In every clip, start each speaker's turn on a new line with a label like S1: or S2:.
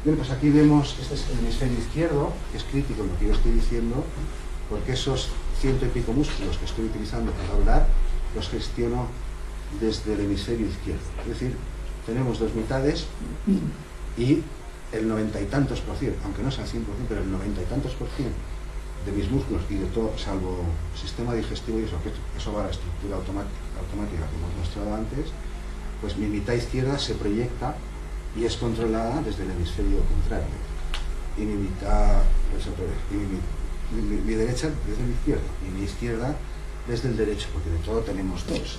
S1: Bien, pues aquí vemos, este es el hemisferio izquierdo, que es crítico en lo que yo estoy diciendo, porque esos 100 y pico músculos que estoy utilizando para hablar, los gestiono desde el hemisferio izquierdo. Es decir, tenemos dos mitades y el 90 y tantos por cien, aunque no sea 100%, pero el 90 y tantos por cien de mis músculos y de todo, salvo sistema digestivo y eso, que eso va a la estructura automática que hemos mostrado antes, pues mi mitad izquierda se proyecta y es controlada desde el hemisferio contrario. Y mi mitad, mi derecha desde el izquierdo y mi izquierda desde el derecho, porque de todo tenemos dos,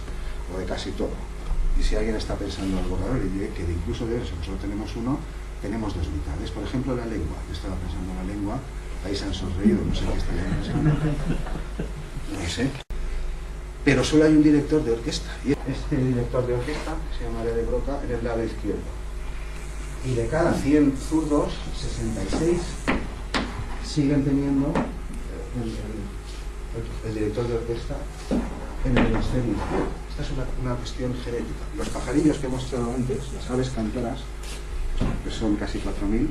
S1: o de casi todo. Y si alguien está pensando algo raro, le diré que incluso de eso, que solo tenemos uno, tenemos dos mitades. Por ejemplo, la lengua. Yo estaba pensando en la lengua, ahí se han sonreído, no sé qué estarían pensando. No sé. Pero solo hay un director de orquesta. Y este director de orquesta, que se llama de Broca, en el lado izquierdo. Y de cada 100 zurdos, 66 siguen teniendo el director de orquesta en el hemisferio izquierdo. Esta es una cuestión genética. Los pajarillos que he mostrado antes, las aves cantoras, que son casi 4.000,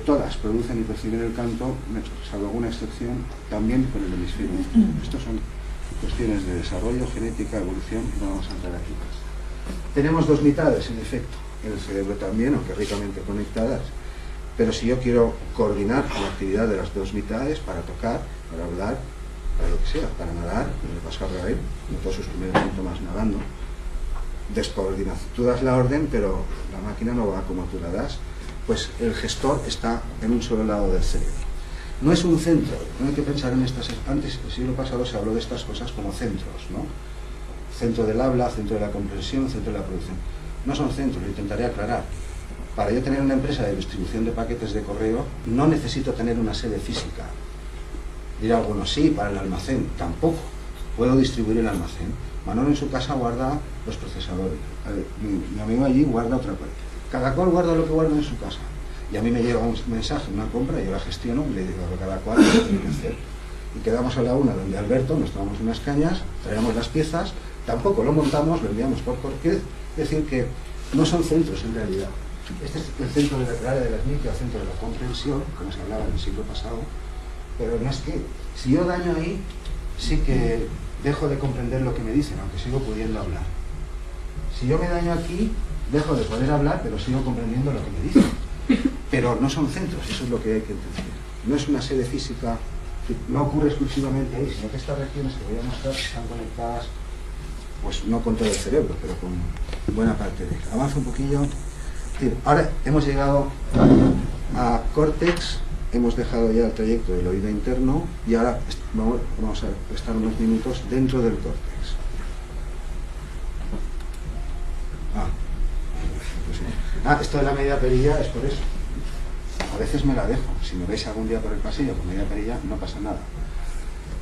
S1: todas producen y perciben el canto, salvo alguna excepción, también con el hemisferio izquierdo. Estos son cuestiones de desarrollo, genética, evolución, y no vamos a entrar aquí más. Tenemos dos mitades, en efecto, en el cerebro también, aunque ricamente conectadas, pero si yo quiero coordinar la actividad de las dos mitades para tocar, para hablar, para lo que sea, para nadar, como le pasó a Ravel, en todos sus primeros síntomas nadando, descoordinación. Tú das la orden, pero la máquina no va como tú la das, pues el gestor está en un solo lado del cerebro. No es un centro, no hay que pensar en estas. Antes, el siglo pasado, se habló de estas cosas como centros, ¿no? Centro del habla, centro de la comprensión, centro de la producción. No son centros, lo intentaré aclarar. Para yo tener una empresa de distribución de paquetes de correo, no necesito tener una sede física. Dirá alguno, sí, para el almacén, tampoco. Puedo distribuir el almacén. Manolo en su casa guarda los procesadores. Mi amigo allí guarda otra cosa. Cada cual guarda lo que guarda en su casa. Y a mí me llega un mensaje, una compra, y yo la gestiono y le digo a cada cual lo que tiene que hacer. Y quedamos a la una donde Alberto, nos tomamos unas cañas, traemos las piezas, tampoco lo montamos, lo enviamos por correo. Es decir, que no son centros en realidad. Este es el centro de la área de las micro, el centro de la comprensión, como se hablaba en el siglo pasado, pero no es que, si yo daño ahí, sí que dejo de comprender lo que me dicen, aunque sigo pudiendo hablar. Si yo me daño aquí, dejo de poder hablar, pero sigo comprendiendo lo que me dicen. Pero no son centros, eso es lo que hay que entender. No es una sede física, no ocurre exclusivamente ahí, sino que estas regiones que voy a mostrar están conectadas, pues no con todo el cerebro, pero con buena parte de él. Avanza un poquillo. Ahora hemos llegado a córtex, hemos dejado ya el trayecto del oído interno y ahora vamos a estar unos minutos dentro del córtex. Esto de la media perilla es por eso. A veces me la dejo. Si me veis algún día por el pasillo con media perilla, no pasa nada.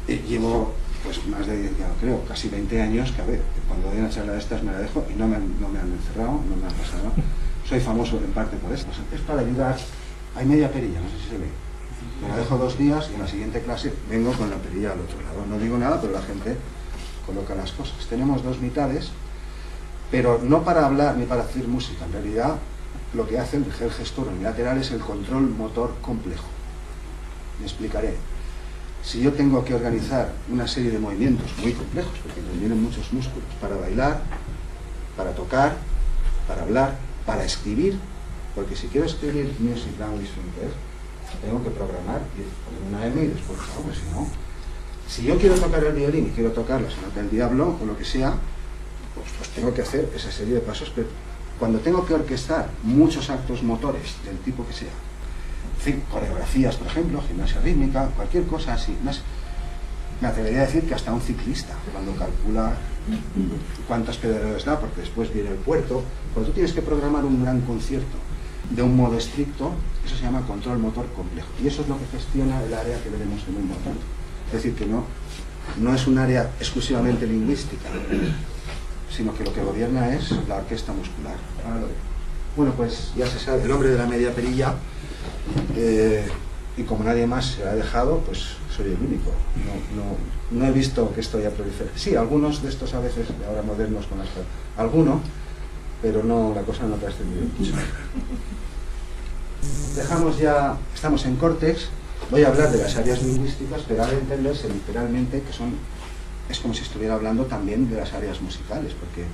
S1: Llevo pues más de, ya creo, casi 20 años que, a ver, cuando doy una charla de estas me la dejo y no me han encerrado, no me han pasado. Soy famoso en parte por esto. Es para ayudar. Hay media perilla, no sé si se ve. Me la dejo 2 días y en la siguiente clase vengo con la perilla al otro lado. No digo nada, pero la gente coloca las cosas. Tenemos 2 mitades, pero no para hablar ni para hacer música. En realidad, lo que hace el gestor unilateral es el control motor complejo. Me explicaré. Si yo tengo que organizar una serie de movimientos muy complejos, porque me vienen muchos músculos, para bailar, para tocar, para hablar, para escribir, porque si quiero escribir Music Language Thinker, tengo que programar y poner una M y después algo, si no. Si yo quiero tocar el violín y quiero tocar la sonata del diablo o lo que sea, pues tengo que hacer esa serie de pasos, pero cuando tengo que orquestar muchos actos motores del tipo que sea, coreografías, por ejemplo, gimnasia rítmica, cualquier cosa así, me atrevería a decir que hasta un ciclista, cuando calcula cuántas pedaleadas da, porque después viene el puerto, cuando tú tienes que programar un gran concierto de un modo estricto, eso se llama control motor complejo, y eso es lo que gestiona el área que veremos en un momento. Es decir, que no es un área exclusivamente lingüística, sino que lo que gobierna es la orquesta muscular. Bueno, pues ya se sabe, el hombre de la media perilla, y como nadie más se la ha dejado, pues soy el único. No he visto que esto haya proliferado. Sí, algunos de estos a veces, ahora modernos con las... Alguno, pero no, la cosa no ha trascendido mucho. Dejamos ya, estamos en córtex, voy a hablar de las áreas lingüísticas, pero ha de entenderse literalmente que es como si estuviera hablando también de las áreas musicales, porque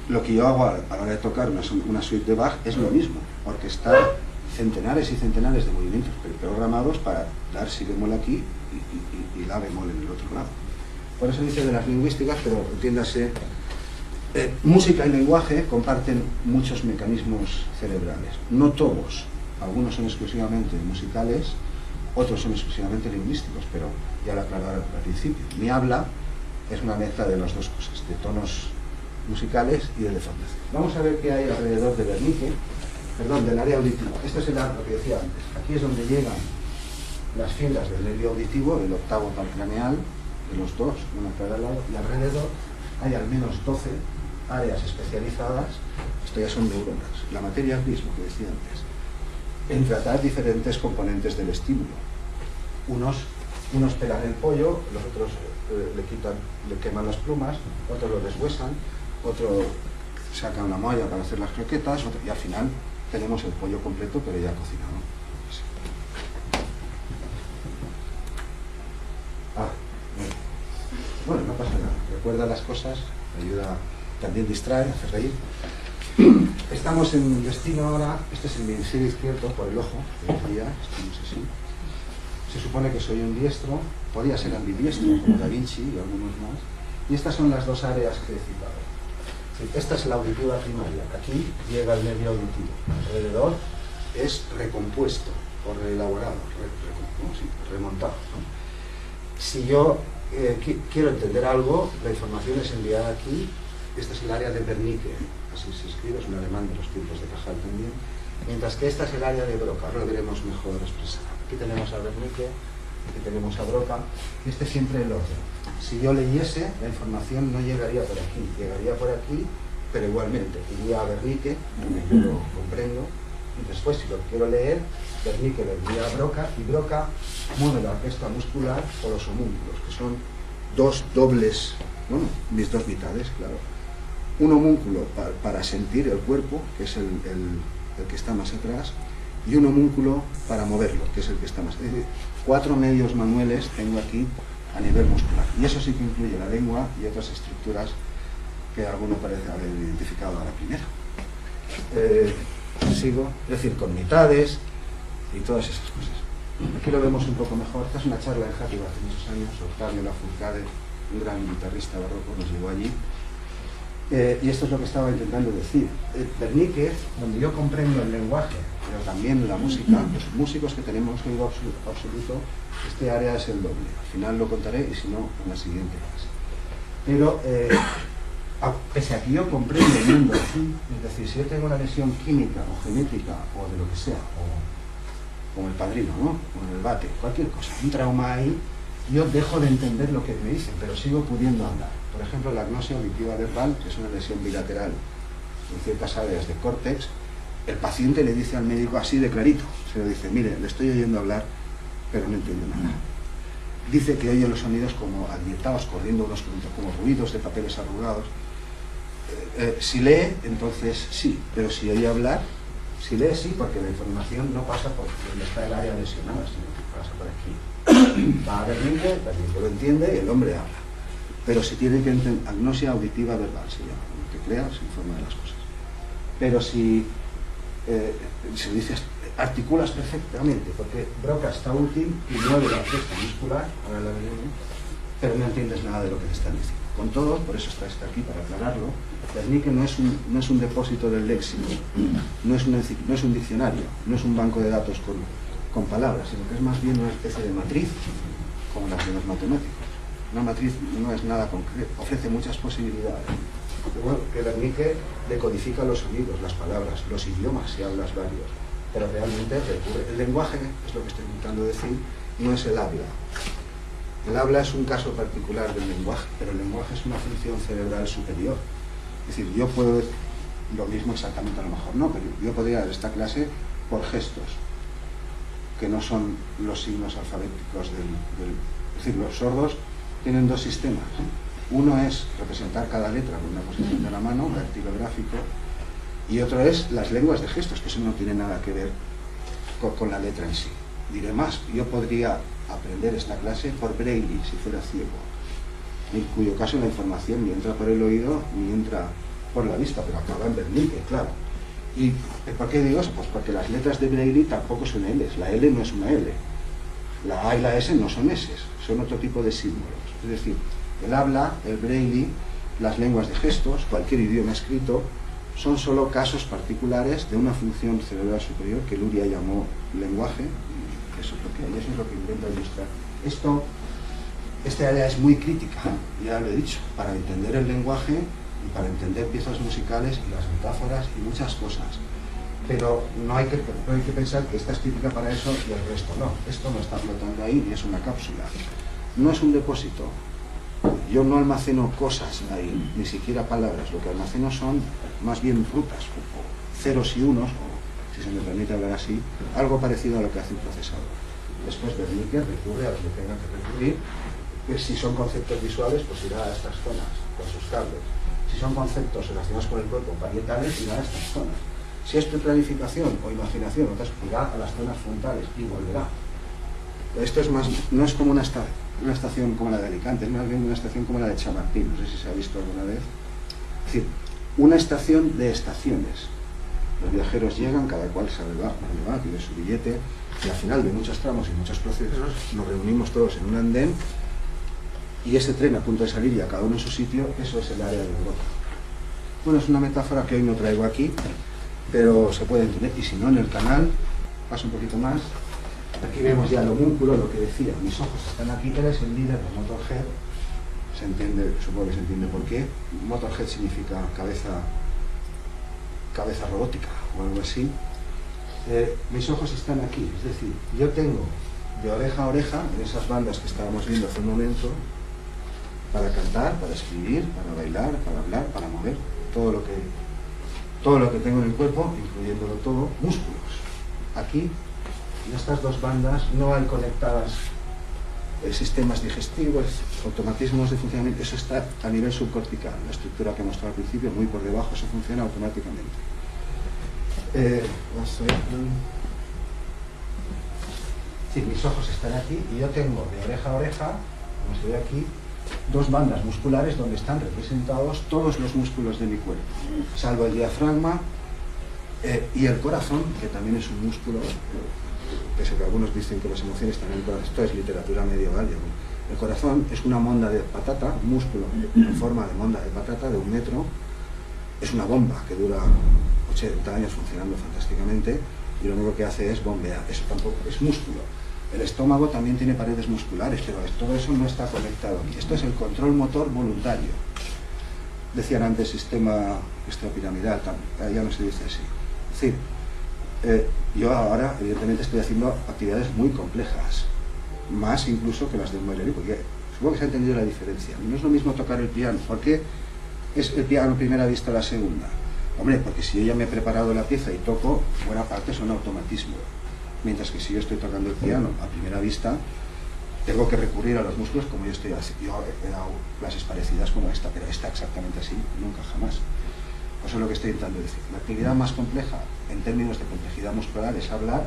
S1: lo que yo hago a la hora de tocar una suite de Bach es lo mismo, orquestar centenares y centenares de movimientos programados para dar si bemol aquí y la bemol en el otro lado. Por eso dice de las lingüísticas, pero entiéndase, música y lenguaje comparten muchos mecanismos cerebrales, no todos, algunos son exclusivamente musicales, otros son exclusivamente lingüísticos, pero ya lo aclaraba al principio. Mi habla es una mezcla de las dos cosas, de tonos musicales y de deformación. Vamos a ver qué hay alrededor de Wernicke, del área auditiva. Esto es lo que decía antes. Aquí es donde llegan las fibras del nervio auditivo, el octavo paracraneal, de los dos, una a cada lado, y alrededor hay al menos 12 áreas especializadas, esto ya son neuronas. La materia gris, lo que decía antes, en tratar diferentes componentes del estímulo. Unos pelan el pollo, los otros le queman las plumas, otros lo deshuesan, otro sacan la molla para hacer las croquetas, y al final tenemos el pollo completo, pero ya cocinado. Bueno, no pasa nada. Recuerda las cosas, ayuda, también distrae, hace reír. Estamos en el destino ahora, este es el hemisferio izquierdo por el ojo, estamos así. Se supone que soy un diestro, podría ser ambidiestro, como Da Vinci y algunos más. Y estas son las dos áreas que he citado. Esta es la auditiva primaria, aquí llega el nervio auditivo, alrededor es recompuesto o reelaborado, remontado, ¿no? Si yo quiero entender algo, la información es enviada aquí. Esta es el área de Wernicke, así se escribe, es un alemán de los tiempos de Cajal también, mientras que esta es el área de Broca, ahora lo veremos mejor expresado. Aquí tenemos a Wernicke, aquí tenemos a Broca, y este es siempre el orden. Si yo leyese, la información no llegaría por aquí, llegaría por aquí, pero igualmente iría a Wernicke, donde yo lo comprendo, y después, si lo quiero leer, Wernicke le envía a Broca, y Broca mueve la orquesta muscular o los homúnculos, que son dos dobles, bueno, mis dos mitades, claro. Un homúnculo para sentir el cuerpo, que es el que está más atrás, y un homúnculo para moverlo, que es el que está más atrás. Es decir, 4 medios manuales tengo aquí a nivel muscular. Y eso sí que incluye la lengua y otras estructuras que alguno parece haber identificado a la primera. Sigo, es decir, con mitades y todas esas cosas. Aquí lo vemos un poco mejor. Esta es una charla en Játiva hace muchos años. Octavio Lafourcade, un gran guitarrista barroco, nos llevó allí. Y esto es lo que estaba intentando decir. Wernicke, donde yo comprendo el lenguaje, pero también la música, los músicos que tenemos oído absoluto, este área es el doble. Al final lo contaré y si no, en la siguiente clase. Pero, pese a que yo comprendo el mundo así, es decir, si yo tengo una lesión química o genética o de lo que sea, o como el padrino, ¿no? O en el bate, cualquier cosa, un trauma ahí, yo dejo de entender lo que me dicen, pero sigo pudiendo hablar. Por ejemplo, la agnosia auditiva verbal, que es una lesión bilateral en ciertas áreas de córtex, el paciente le dice al médico así de clarito, se lo dice, mire, le estoy oyendo hablar, pero no entiendo nada. Dice que oye los sonidos como agrietados, corriendo unos como ruidos de papeles arrugados. Si lee, entonces sí, pero si oye hablar, si lee sí, porque la información no pasa por donde está el área lesionada, sino que pasa por aquí. Va a Wernicke, lo entiende y el hombre habla. Pero si tiene que entender, agnosia auditiva verbal se llama, que crea, se informa de las cosas. Pero si se dice, articulas perfectamente, porque Broca está útil y mueve la orquesta muscular, ahora la veremos, pero no entiendes nada de lo que te están diciendo. Con todo, por eso está aquí para aclararlo, Wernicke no es un depósito del léxico, no es un diccionario, no es un banco de datos con palabras, sino que es más bien una especie de matriz, como las de los matemáticos. Una matriz no es nada concreto, ofrece muchas posibilidades. Bueno, que Wernicke decodifica los sonidos, las palabras, los idiomas, si hablas varios, pero realmente recurre. El lenguaje, es lo que estoy intentando decir, no es el habla. El habla es un caso particular del lenguaje, pero el lenguaje es una función cerebral superior. Es decir, yo puedo decir lo mismo exactamente, a lo mejor no, pero yo podría dar esta clase por gestos, que no son los signos alfabéticos es decir, los sordos tienen dos sistemas. Uno es representar cada letra con una posición de la mano, cartilográfico, Y otro es las lenguas de gestos, que eso no tiene nada que ver con la letra en sí. Diré más, yo podría aprender esta clase por Braille si fuera ciego, en cuyo caso la información ni entra por el oído ni entra por la vista, pero acaba en vernique, claro. ¿Y por qué digo eso? Pues porque las letras de Braille tampoco son L's, la L no es una L, la A y la S no son S, son otro tipo de símbolos. Es decir, el habla, el Braille, las lenguas de gestos, cualquier idioma escrito, son solo casos particulares de una función cerebral superior que Luria llamó lenguaje, y eso es lo que intento ilustrar. Esta área es muy crítica, ya lo he dicho, para entender el lenguaje y para entender piezas musicales y las metáforas y muchas cosas. Pero no hay que pensar que esta es crítica para eso y el resto no. Esto no está flotando ahí y es una cápsula. No es un depósito. Yo no almaceno cosas ahí, ni siquiera palabras. Lo que almaceno son más bien rutas, o ceros y unos, o si se me permite hablar así, algo parecido a lo que hace un procesador. Después Wernicke recurre a lo que tenga que recurrir, que si son conceptos visuales, pues irá a estas zonas con sus cables. Si son conceptos relacionados con el cuerpo parietales, irá a estas zonas. Si es planificación o imaginación, entonces irá a las zonas frontales y volverá. Esto es más, no es como una estación como la de Alicante, es más bien una estación como la de Chamartín, no sé si se ha visto alguna vez. Es decir, una estación de estaciones. Los viajeros llegan, cada cual sabe dónde va, tiene su billete, y al final de muchos tramos y muchos procesos nos reunimos todos en un andén y ese tren a punto de salir y a cada uno en su sitio, eso es el área de Europa. Bueno, es una metáfora que hoy no traigo aquí, pero se puede entender, y si no en el canal, paso un poquito más, aquí vemos ya el homúnculo, lo que decía, mis ojos están aquí, él es el líder de Motorhead, se entiende, supongo que se entiende por qué. Motorhead significa cabeza robótica o algo así. Mis ojos están aquí, es decir, yo tengo de oreja a oreja, en esas bandas que estábamos viendo hace un momento, para cantar, para escribir, para bailar, para hablar, para mover, todo lo que tengo en el cuerpo, incluyéndolo todo, músculos. Aquí, en estas dos bandas, no hay conectadas sistemas digestivos, automatismos de funcionamiento, eso está a nivel subcortical, la estructura que he mostrado al principio, muy por debajo, eso funciona automáticamente. Sí, mis ojos están aquí y yo tengo de oreja a oreja, como se ve aquí, dos bandas musculares donde están representados todos los músculos de mi cuerpo, salvo el diafragma y el corazón, que también es un músculo, pese a que algunos dicen que las emociones están en el corazón. Esto es literatura medieval. El corazón es una monda de patata, un músculo en forma de monda de patata de 1 metro, es una bomba que dura 80 años funcionando fantásticamente y lo único que hace es bombear, eso tampoco es músculo. El estómago también tiene paredes musculares, pero todo eso no está conectado. Esto es el control motor voluntario. Decían antes sistema extrapiramidal, ya no se dice así. Es decir, yo ahora evidentemente estoy haciendo actividades muy complejas, más incluso que las del bailarín, porque supongo que se ha entendido la diferencia. No es lo mismo tocar el piano. ¿Por qué es el piano primera vista la segunda? Hombre, porque si yo ya me he preparado la pieza y toco, buena parte son automatismos. Mientras que si yo estoy tocando el piano a primera vista, tengo que recurrir a los músculos como yo estoy haciendo. Yo he dado clases parecidas como esta, pero esta exactamente así, nunca jamás. Eso es lo que estoy intentando decir. La actividad más compleja en términos de complejidad muscular es hablar,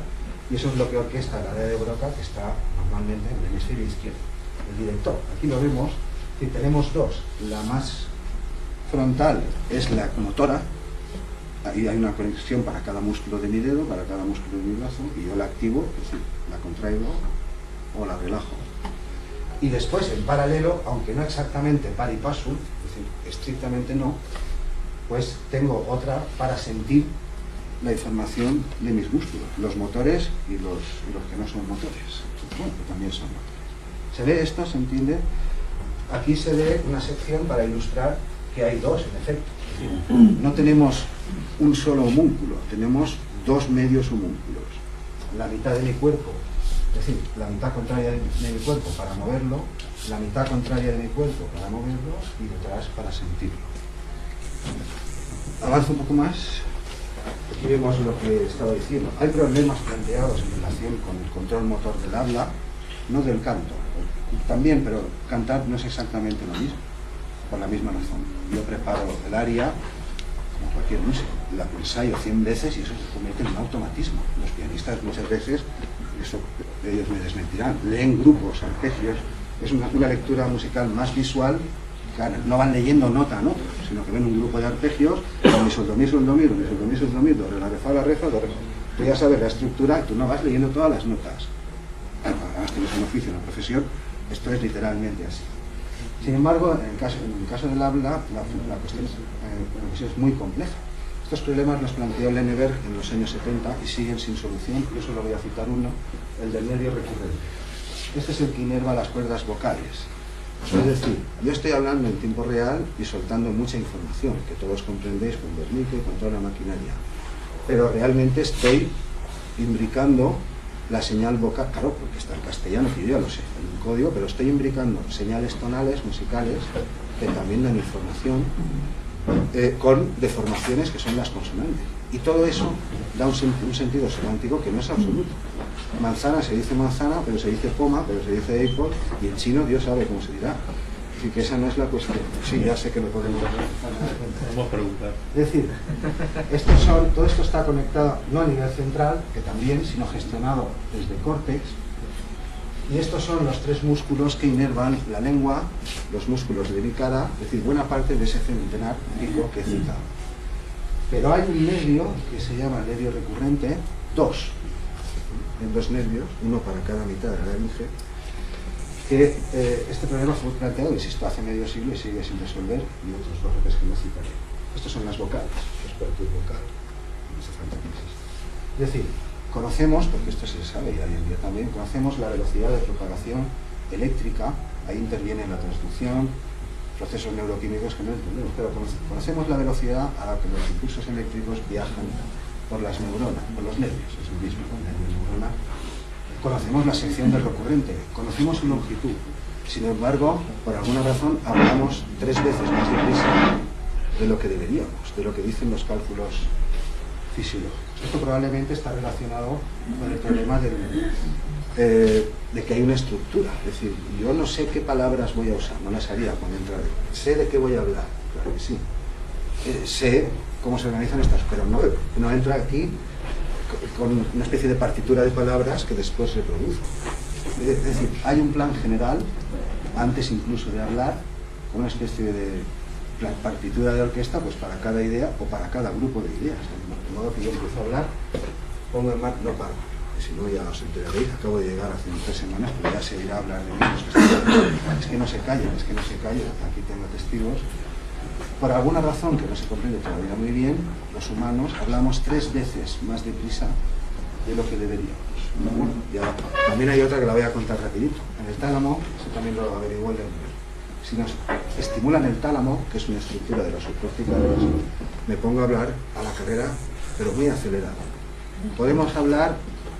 S1: y eso es lo que orquesta el área de Broca, que está normalmente en el hemisferio izquierdo. El director, aquí lo vemos, que tenemos dos. La más frontal es la motora, ahí hay una conexión para cada músculo de mi dedo, para cada músculo de mi brazo, y yo la activo, es decir, la contraigo o la relajo. Y después, en paralelo, aunque no exactamente par y paso, es decir, estrictamente no, pues tengo otra para sentir la información de mis músculos, los motores y los que no son motores, bueno, que también son motores. ¿Se ve esto? ¿Se entiende? Aquí se ve una sección para ilustrar que hay dos, en efecto. Es decir, no tenemos un solo homúnculo, tenemos dos medios homúnculos. La mitad de mi cuerpo, es decir, la mitad contraria de mi cuerpo para moverlo, la mitad contraria de mi cuerpo para moverlo y detrás para sentirlo. Avanzo un poco más. Aquí vemos lo que estaba diciendo. Hay problemas planteados en relación con el control motor del habla, no del canto. También, pero cantar no es exactamente lo mismo, por la misma razón. Yo preparo el aria, como cualquier músico. La ensayo 100 veces y eso se convierte en un automatismo. Los pianistas muchas veces, eso ellos me desmentirán, leen grupos, arpegios, es una lectura musical más visual. Claro, no van leyendo nota a nota, sino que ven un grupo de arpegios, mi, sol, do, mi, sol, do, mi, do, mi, sol, do, mi, sol, do, mi, do, re, la, re, fa, la, re, fa, do, re. Tú ya sabes la estructura y tú no vas leyendo todas las notas. Además tienes un oficio, una profesión, esto es literalmente así. Sin embargo, en el caso del habla, la cuestión es muy compleja. Estos problemas los planteó Lenneberg en los años 70 y siguen sin solución. Yo solo voy a citar uno, el del nervio recurrente. Este es el que inerva las cuerdas vocales. Es decir, yo estoy hablando en tiempo real y soltando mucha información, que todos comprendéis con Wernicke y con toda la maquinaria. Pero realmente estoy imbricando la señal vocal, claro, porque está en castellano, que yo ya lo sé, en un código, pero estoy imbricando señales tonales, musicales, que también dan información, con deformaciones que son las consonantes. Y todo eso da un sentido semántico que no es absoluto. Manzana se dice manzana, pero se dice poma, pero se dice apple, y en chino Dios sabe cómo se dirá. Así que esa no es la cuestión. Sí, ya sé que lo podemos
S2: preguntar.
S1: Es decir, todo esto está conectado no a nivel central, que también, sino gestionado desde córtex. Y estos son los tres músculos que inervan la lengua, los músculos de mi cara, es decir, buena parte de ese centenar pico que he citado. Pero hay un nervio que se llama nervio recurrente, en dos nervios, uno para cada mitad de la laringe, que este problema fue planteado, insisto, hace medio siglo y sigue sin resolver, y otros dos veces que no citaré. Estos son las vocales, los cuerpos vocales, no hace falta que insista. Es decir, conocemos, porque esto se sabe y hoy en día también, conocemos la velocidad de propagación eléctrica, ahí interviene la transducción, procesos neuroquímicos que no entendemos, pero conocemos la velocidad a la que los impulsos eléctricos viajan por las neuronas, por los nervios, es el mismo, nervio neurona. Conocemos la sección del recurrente, conocemos su longitud. Sin embargo, por alguna razón, hablamos 3 veces más deprisa de lo que deberíamos, de lo que dicen los cálculos fisiológicos. Esto probablemente está relacionado con el problema de que hay una estructura. Es decir, yo no sé qué palabras voy a usar, no las haría cuando entraré. Sé de qué voy a hablar, claro que sí. Sé cómo se organizan estas, pero no entro aquí con una especie de partitura de palabras que después reproduzco. Es decir, hay un plan general, antes incluso de hablar, con una especie de partitura de orquesta, pues para cada idea o para cada grupo de ideas. De modo que yo empiezo a hablar, pongo en marcha, no paro, si no ya os enteraréis, acabo de llegar hace 3 semanas, pero ya se irá a hablar de mí. Es que no se callan, aquí tengo testigos. Por alguna razón que no se comprende todavía muy bien, los humanos hablamos 3 veces más deprisa de lo que deberíamos. Bueno, también hay otra que la voy a contar rapidito. En el tálamo, eso también lo averiguó el Lenneberg. Si nos estimulan el tálamo, que es una estructura de los subcorticales, me pongo a hablar a la carrera, pero muy acelerado. Podemos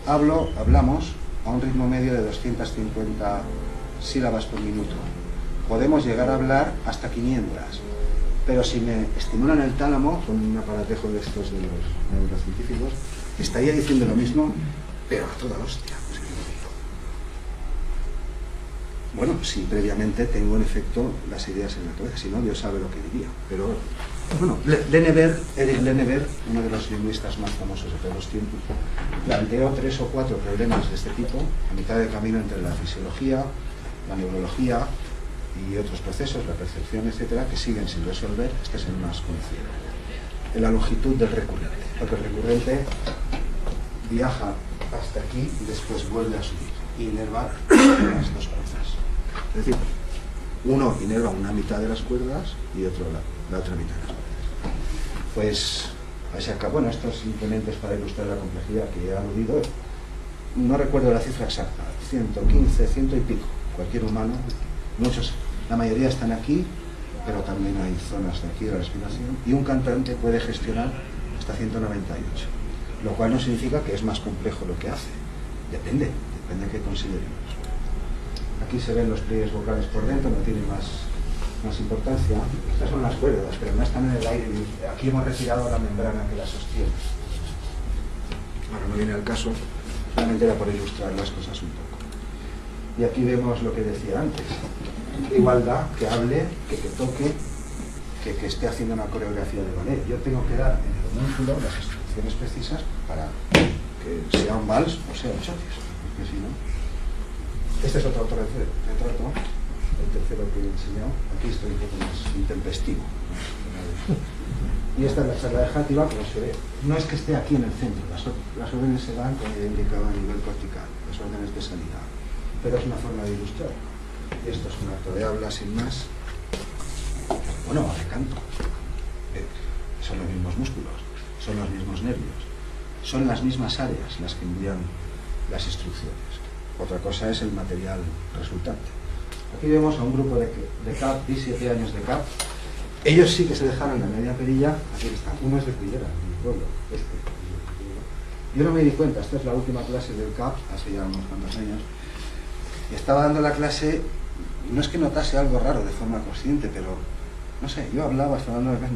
S1: hablamos a un ritmo medio de 250 sílabas por minuto. Podemos llegar a hablar hasta 500. Pero si me estimulan el tálamo, con un aparatejo de estos de los neurocientíficos, estaría diciendo lo mismo, pero a toda hostia. Bueno, si previamente tengo en efecto las ideas en la cabeza, si no, Dios sabe lo que diría. Pero bueno, Erich Lenneberg, uno de los lingüistas más famosos de todos los tiempos, planteó 3 o 4 problemas de este tipo, a mitad de camino entre la fisiología, la neurología y otros procesos, la percepción, etcétera, que siguen sin resolver. Este es el más conocido. La longitud del recurrente, porque el recurrente viaja hasta aquí y después vuelve a subir y inerva las dos cuerdas. Es decir, uno inerva una mitad de las cuerdas y otro la otra mitad de las cuerdas. Pues, bueno, esto simplemente es para ilustrar la complejidad que he aludido. No recuerdo la cifra exacta, 115, 100 y pico. Cualquier humano, la mayoría están aquí, pero también hay zonas de aquí de la respiración, y un cantante puede gestionar hasta 198, lo cual no significa que es más complejo lo que hace. Depende de qué consideremos. Aquí se ven los pliegues vocales por dentro, no tiene más importancia. Estas son las cuerdas, pero no están en el aire. Aquí hemos retirado la membrana que las sostiene. Ahora no viene al caso, solamente era por ilustrar las cosas un poco. Y aquí vemos lo que decía antes. Igualdad, que hable, que toque, que esté haciendo una coreografía de ballet. Yo tengo que dar en el homúnculo las instrucciones precisas para que sea un vals o sea un chotis, porque si no... Este es otro retrato, el tercero que he enseñado. Aquí estoy un poco más intempestivo. Y esta es la charla de Játiva, como se ve. No es que esté aquí en el centro, las órdenes se dan, como ya indicaba, a nivel cortical, las órdenes de salida. Pero es una forma de ilustrar. Y esto es un acto de habla sin más. Bueno, de canto. Son los mismos músculos, son los mismos nervios, son las mismas áreas las que envían las instrucciones. Otra cosa es el material resultante. Aquí vemos a un grupo de CAP, 17 años de CAP. Ellos sí que se dejaron la media perilla. Aquí está, uno es de Cullera, de mi pueblo. Yo no me di cuenta, esta es la última clase del CAP, hace ya unos cuantos años. Y estaba dando la clase, no es que notase algo raro de forma consciente, pero no sé, yo hablaba, estaba dando la clase,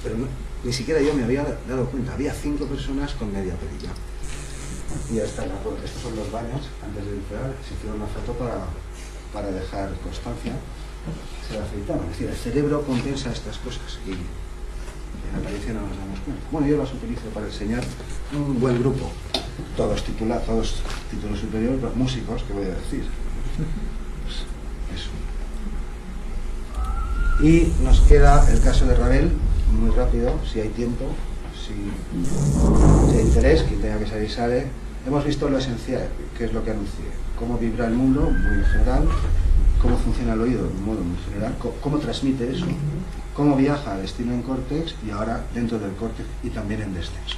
S1: pero no, ni siquiera yo me había dado cuenta. Había 5 personas con media perilla. Y ya está, estos son los baños antes de entrar, se hicieron una foto para dejar constancia, se afeitaron. Es decir, el cerebro compensa estas cosas y en la apariencia no nos damos cuenta. Bueno, yo las utilizo para enseñar un buen grupo, todos títulos superiores, los músicos, que voy a decir. Pues eso. Y nos queda el caso de Ravel, muy rápido, si hay tiempo, si hay interés, quien tenga que salir sale. Hemos visto lo esencial, que es lo que anuncié, cómo vibra el mundo, muy en general, cómo funciona el oído, de un modo muy general, cómo transmite eso, cómo viaja al destino en córtex y ahora dentro del córtex y también en descenso.